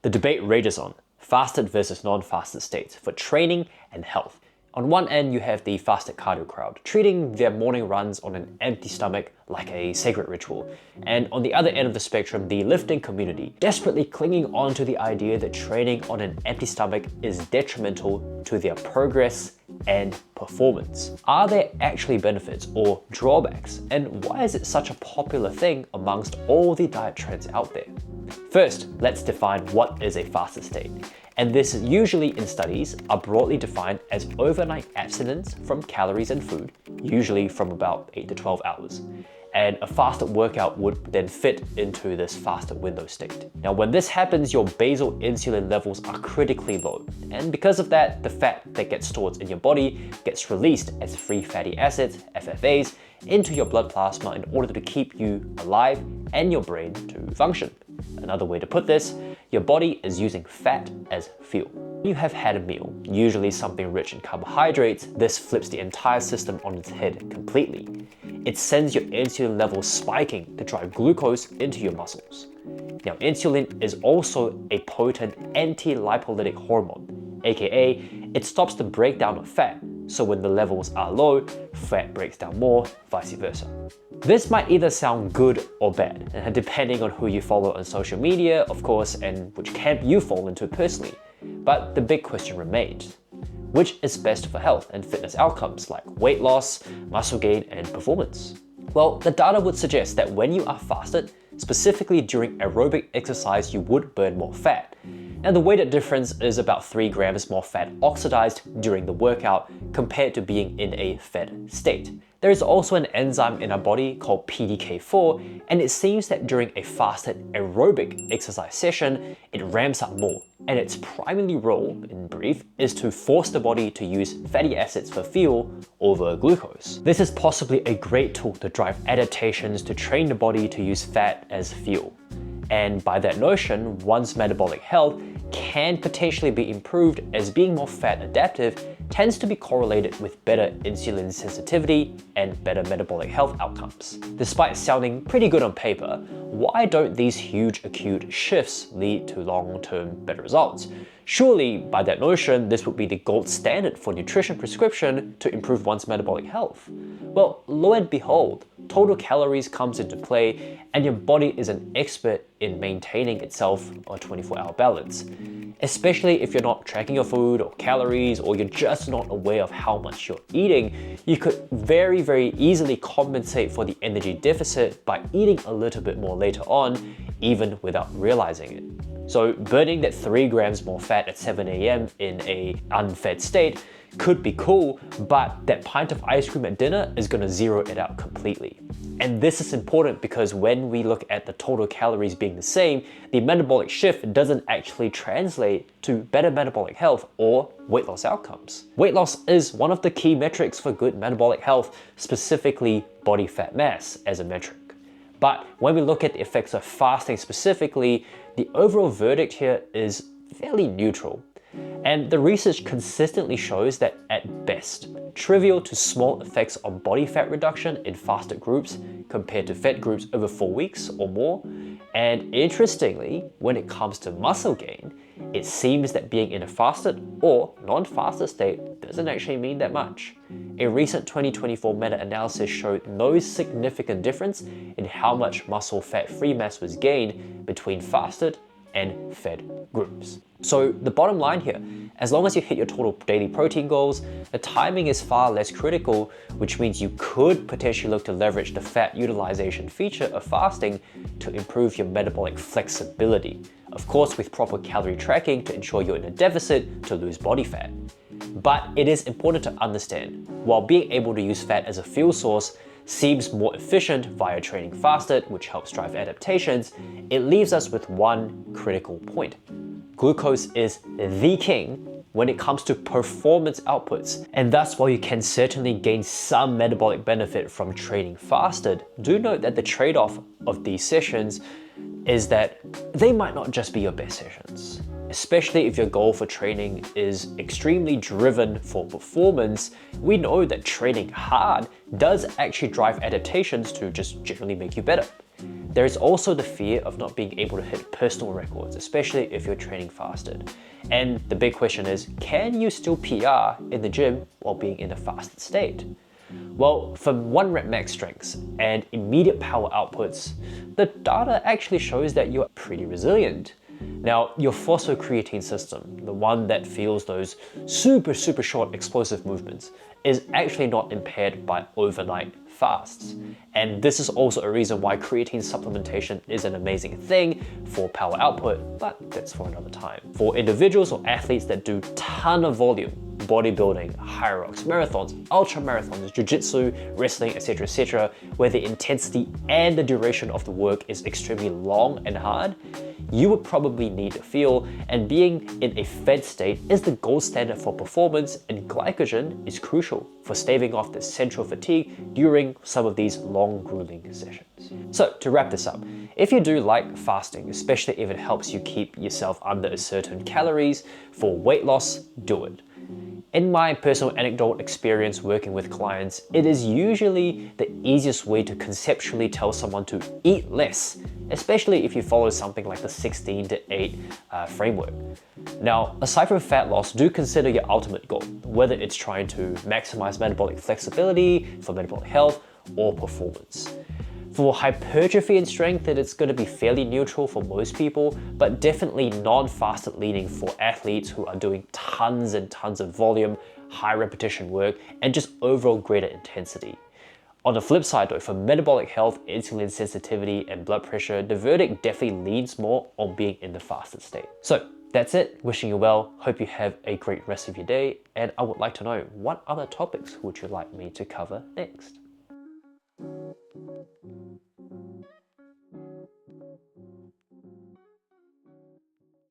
The debate rages on, fasted versus non-fasted states for training and health. On one end, you have the fasted cardio crowd, treating their morning runs on an empty stomach like a sacred ritual. And on the other end of the spectrum, the lifting community, desperately clinging on to the idea that training on an empty stomach is detrimental to their progress and performance. Are there actually benefits or drawbacks? And why is it such a popular thing amongst all the diet trends out there? First, let's define what is a fasted state. And this usually in studies are broadly defined as overnight abstinence from calories and food, usually from about 8 to 12 hours. And a fasted workout would then fit into this fasted window state. Now, when this happens, your basal insulin levels are critically low. And because of that, the fat that gets stored in your body gets released as free fatty acids, FFAs, into your blood plasma in order to keep you alive and your brain to function. Another way to put this, your body is using fat as fuel. When you have had a meal, usually something rich in carbohydrates, this flips the entire system on its head completely. It sends your insulin levels spiking to drive glucose into your muscles. Now, insulin is also a potent anti-lipolytic hormone, aka it stops the breakdown of fat, so when the levels are low, fat breaks down more, vice versa. This might either sound good or bad, depending on who you follow on social media, of course, and which camp you fall into personally. But the big question remains, which is best for health and fitness outcomes like weight loss, muscle gain, and performance? Well, the data would suggest that when you are fasted, specifically during aerobic exercise, you would burn more fat. And the weighted difference is about 3 grams more fat oxidized during the workout compared to being in a fed state. There is also an enzyme in our body called PDK4, and it seems that during a fasted aerobic exercise session, it ramps up more. And its primary role, in brief, is to force the body to use fatty acids for fuel over glucose. This is possibly a great tool to drive adaptations to train the body to use fat as fuel. And by that notion, one's metabolic health can potentially be improved as being more fat adaptive tends to be correlated with better insulin sensitivity and better metabolic health outcomes. Despite sounding pretty good on paper, why don't these huge acute shifts lead to long-term better results? Surely, by that notion, this would be the gold standard for nutrition prescription to improve one's metabolic health. Well, lo and behold, total calories comes into play, and your body is an expert in maintaining itself on a 24-hour balance. Especially if you're not tracking your food or calories, or you're just not aware of how much you're eating, you could very easily compensate for the energy deficit by eating a little bit more later on, even without realizing it. So burning that 3 grams more fat at 7 a.m. in a unfed state could be cool, but that pint of ice cream at dinner is gonna zero it out completely. And this is important because when we look at the total calories being the same, the metabolic shift doesn't actually translate to better metabolic health or weight loss outcomes. Weight loss is one of the key metrics for good metabolic health, specifically body fat mass as a metric. But when we look at the effects of fasting specifically, the overall verdict here is fairly neutral. And the research consistently shows that at best, trivial to small effects on body fat reduction in fasted groups compared to fed groups over 4 weeks or more. And interestingly, when it comes to muscle gain, it seems that being in a fasted or non-fasted state doesn't actually mean that much. A recent 2024 meta-analysis showed no significant difference in how much muscle fat-free mass was gained between fasted and fed groups. So the bottom line here, as long as you hit your total daily protein goals, the timing is far less critical, which means you could potentially look to leverage the fat utilization feature of fasting to improve your metabolic flexibility. Of course, with proper calorie tracking to ensure you're in a deficit to lose body fat. But it is important to understand, while being able to use fat as a fuel source seems more efficient via training fasted, which helps drive adaptations, it leaves us with one critical point. Glucose is the king when it comes to performance outputs, and thus while you can certainly gain some metabolic benefit from training fasted, do note that the trade-off of these sessions is that they might not just be your best sessions. Especially if your goal for training is extremely driven for performance, we know that training hard does actually drive adaptations to just generally make you better. There is also the fear of not being able to hit personal records, especially if you're training fasted. And the big question is, can you still PR in the gym while being in a fasted state? Well, for 1 rep max strengths and immediate power outputs, the data actually shows that you're pretty resilient. Now, your phosphocreatine system, the one that feels those super short explosive movements, is actually not impaired by overnight fasts. And this is also a reason why creatine supplementation is an amazing thing for power output, but that's for another time. For individuals or athletes that do ton of volume, bodybuilding, high rocks, marathons, ultra marathons, jiu-jitsu, wrestling, etc., where the intensity and the duration of the work is extremely long and hard, you would probably need a fuel, and being in a fed state is the gold standard for performance, and glycogen is crucial for staving off the central fatigue during some of these long grueling sessions. So to wrap this up, if you do like fasting, especially if it helps you keep yourself under a certain calories for weight loss, do it. In my personal anecdotal experience working with clients, it is usually the easiest way to conceptually tell someone to eat less, especially if you follow something like the 16-8 framework. Now, aside from fat loss, do consider your ultimate goal, whether it's trying to maximize metabolic flexibility for metabolic health or performance. For hypertrophy and strength, it's going to be fairly neutral for most people, but definitely non-fasted leaning for athletes who are doing tons and tons of volume, high repetition work, and just overall greater intensity. On the flip side though, for metabolic health, insulin sensitivity, and blood pressure, the verdict definitely leans more on being in the fasted state. So that's it, wishing you well, hope you have a great rest of your day, and I would like to know, what other topics would you like me to cover next?